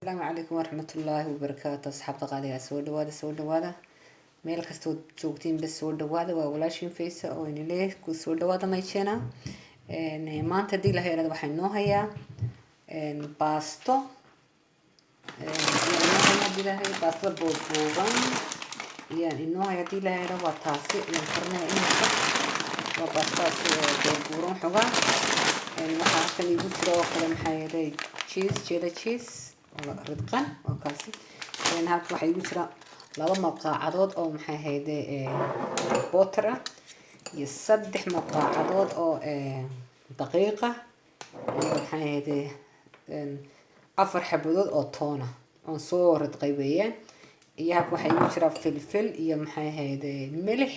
السلام عليكم ورحمة الله وبركاته. أصحاب قالي سو دوادا meel kastoo joogtiin bas soo dhawaada waa walaashin faysa oo in leh ku soo dhawaada maychana maanta hadii la heerado waxaan noo hayaa baasto baasto boodboodan inoo haya hadii la heerado waa taasi iyo karnaa inta waa baastaas boodboodan xogaa waxaa halkan igu jiro oo kale maxaa yeelay cheddar cheese oo ridqan oo kaasi halkan waxaa igu jira laba maqaacadood oo maxay hayde butter iyo saddex maqaacadood oo daqiiqa iyo maxay hayde afar xabadood oo toona oo soo ridqay weeyaan iyo halkan waxaa igu jira filfil iyo maxay hayde milix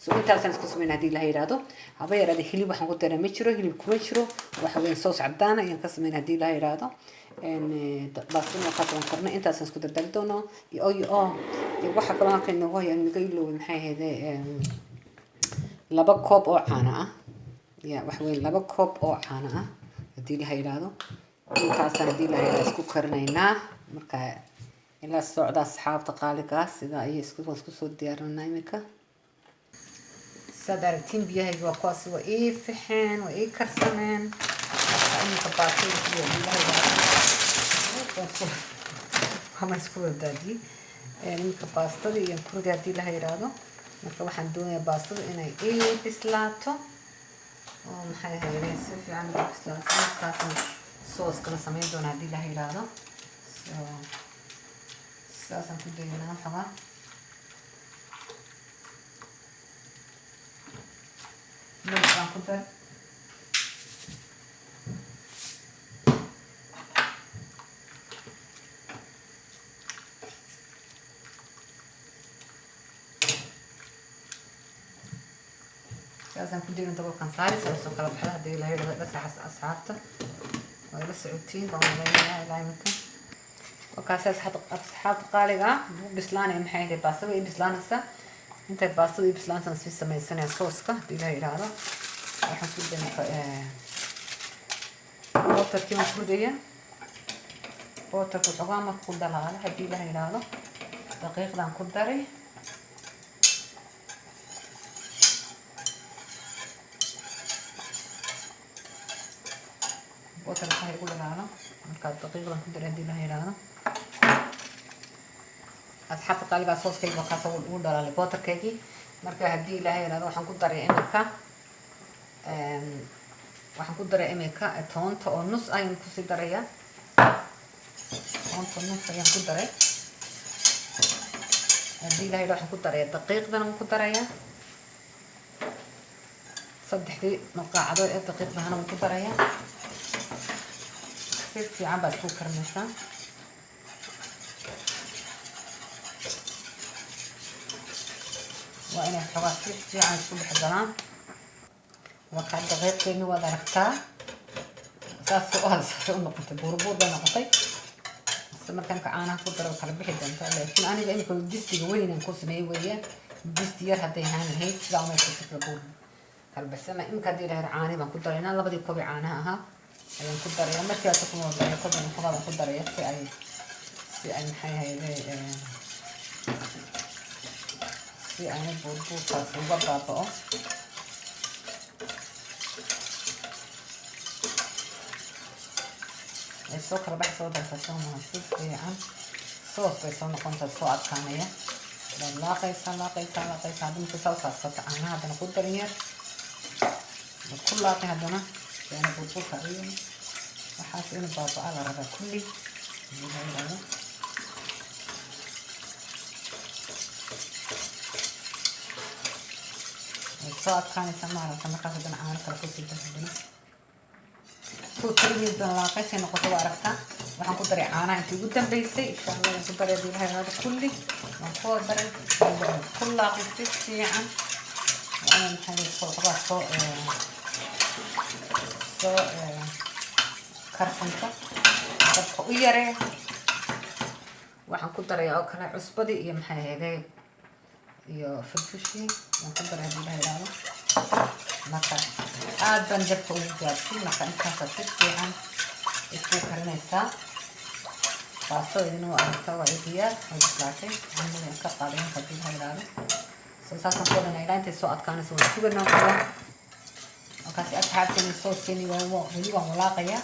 soo intaasaan isku sameyn hadii la yiraahdo haba yaraade hilib waxaan ku daray ma jiro hilib kuma jiro waxa weyn soos cadaan ayaan ka sameyn hadii la yiraahdo baastina qasban karna intaasaan isku dardari doono iyo waxa kale halkan inoo haya inaga iloow maxay ahayd laba koob oo caano ah waxa weyn laba koob oo caano ah hadii la yiraahdo intaasaan hadii la yiraahdo isku karinaynaa marka ilaa socda asxaabta qaaligaas sida ay isku soo diyaarinaa imika sadartin biyahayga waa kuwaas waa ii fixeen waa ii karsameen imika baastina iyo waxaan isku wadaadii imika baastada iyo kurdi hadii la yiraahdo marka waxaan doonayaa baastada inay ii bislaato oo maxay ahayd si fiican u bislaato markaasaan soos kala sameyn doonaa hadii la yiraahdo saasaan ku daynaa xogaa aan ku dar لازم كديروا انتوا كان صاري سووا كلا بحال هذه اللي هي بس اصحابته ولا سعودين بقى لا يمكن وكاساس حط اصحاب قالقه بسلانه محيده باسوي بسلانه انت باسوي بسلانه في سميسنا صوصك دي لا يراده راح نقدم وتر كيما كرديه وتر كوغاما كودلا هدي لا يراده دقيق دان كدري وتر هاي كل هذا مركز دقيقة كده ردي لها هنا أصحاب قالوا صوص كيك وخاصة والأولى على البوتر كيكي مركز هدي لها هنا وحن كدر إمكا وحن كدر إمكا تونت أو نص أيام كوسي دريا تونت نص أيام كدر هدي لها هنا وحن كدر دقيق ده نم كدريا صدق دي مقاعدة دقيق ده نم كدريا في عباد كوكر مثلا وأنا حوار في عن كل حضران وكان غير كيني ودركتها سؤال نقطة بوربور ده نقطة بس ما كان كأنا كنت خرب بحد أنت لكن أنا جاي كل جستي وين نكون سمي ويا جستي ير حتى هان هيك لا ما يصير بوربور بس أنا إمكان دي له عاني ما كنت رينا لا بدي كوبي عنها ayaan ku daray markii aad ku wadaay qodan xogaa ku daray si ay maxay hay'ay si ay burburkaas uga baabao soo kala baxay soo darsato munaasib fiican soos bay soo noqontaa soo adkaanaya laaqaysa hadii soo saarsato caanaha hadana ku darin yar ku laaqay hadana أنا بقول كريم وحاسس إنه بابا على ربع كلي الصوت كان يسمع على كم كاسة أنا عارف كل شيء ده تو تري يبدأ لاقي سين قطوة عرفتها وحن قدري أنا أنت قدام بيسي إن شاء الله قدري أدير هذا كلي مفروض برد كل لاقي فيه عن وأنا محل الصوت خلاص karsanka dabka u yaree waxaan ku darayaa oo kale cusbadii iyo maxay ahayd iyo filfishi waan ku daray hadii la yiraahdo marka aad baan dabka ugu gaabshay marka intaas si fiican isku karinaysaa باستو إنه أرتوا عيديات هالكلاتين عندنا كقارين كبير هالدارو سوساتنا كلنا إلى أنت سوات كان سوون سوبرنا كلنا وكاسي أصحاب تاني صوص تاني ولي وملاقية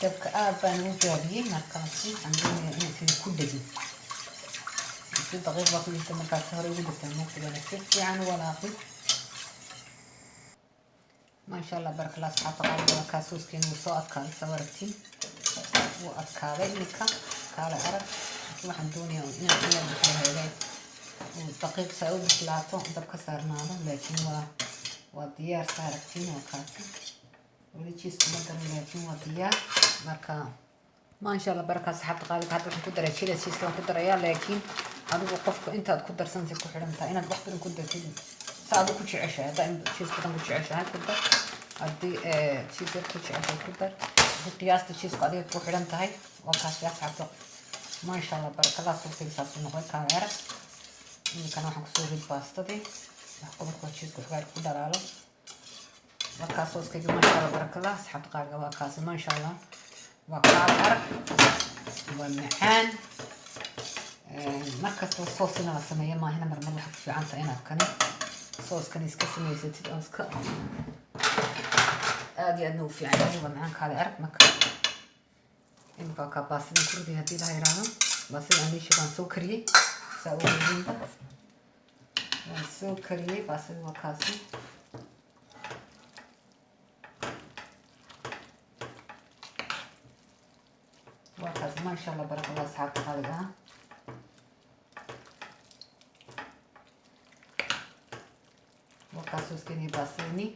تبقى أبان وجابي مركاسي عندنا في كودجي في دقيقة في مركاسي هري ودك ممكن أنا كيف يعني ولا في ما شاء الله بارك الله أصحاب قالوا كاسوس كانوا صوت كان صورتي وأتكالي لك كالي عرب waxaan doonayaa inaan maxay heelay daqiiq saa u bislaato dabka saarnaado laakiin waa diyaar saaragtiin waa kaasi weli jiiska ma garan laakiin waa diyaar marka maasha allah barakaas saxaabta qaaliga hadda waxaan ku daray chili cheese waan ku darayaa laakiin adigu qofka intaad ku darsantay ku xidhan tahay inaad wax badan ku dartid saad ku jeceshahay hadda in cheese badan ku jeceshahay ku dar haddii cheese ku jeceshahay ku dar qiyaasta cheeseka adiga ku xidhan tahay waa kaasi asxaabta ما شاء الله بارك الله صوصي صاص نقول كاميرا كان waxaan kusoo rid baastadii wax qodobka waa cheese ku xagaar ku daraalo marka sooskayga ma sha Allah barakallah asxaabta qaarga waa kaas ma sha Allah waa qaab arag waa macaan markasta soosina la sameeyo ma ahna marmar wax ku fiican tahay inaad kan sooskan iska sameysatid oo iska aad iyo aad u fiican yahay waa macaan kaale arag marka إنك كباسين كردي هدي لها يرانا باسين أني شو سو كريه سو وين سو كريه باسين وكاسي وكاسي ما شاء الله بارك الله أصحاب خالقها وكاسوس كني باسيني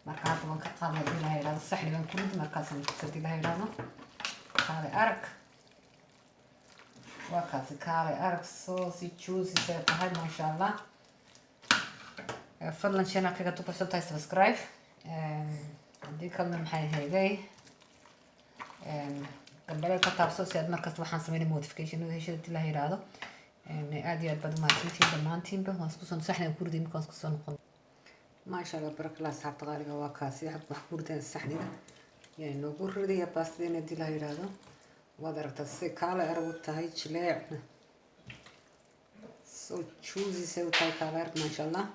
مركز وان كقام هدي لها يرانا الصحن وان كردي مركز هدي لها يرانا كالي أرك وكاسي كالي أرك صوصي جوسي سيرتهاي ما شاء الله فضلا شينا كيكا توبا سبتاي سبسكرايب دي كلمة محاي هيدي قبل كتاب صوصي أد مركز waxaan sameynay modification oo heshada la yiraahdo aad iyo aad baad ma siintiin dhamaantiinba waan isku soo saxnay kurdi markaan isku soo noqon ما شاء الله بارك الله صاحب قالي waa kaasi xaq wax kurdan saxnida يعني لو قرر دي باستين دي لا يرادو وادرت السكالة أروتها هيك لعبنا سو تشوزي سو تاي كالر ما شاء الله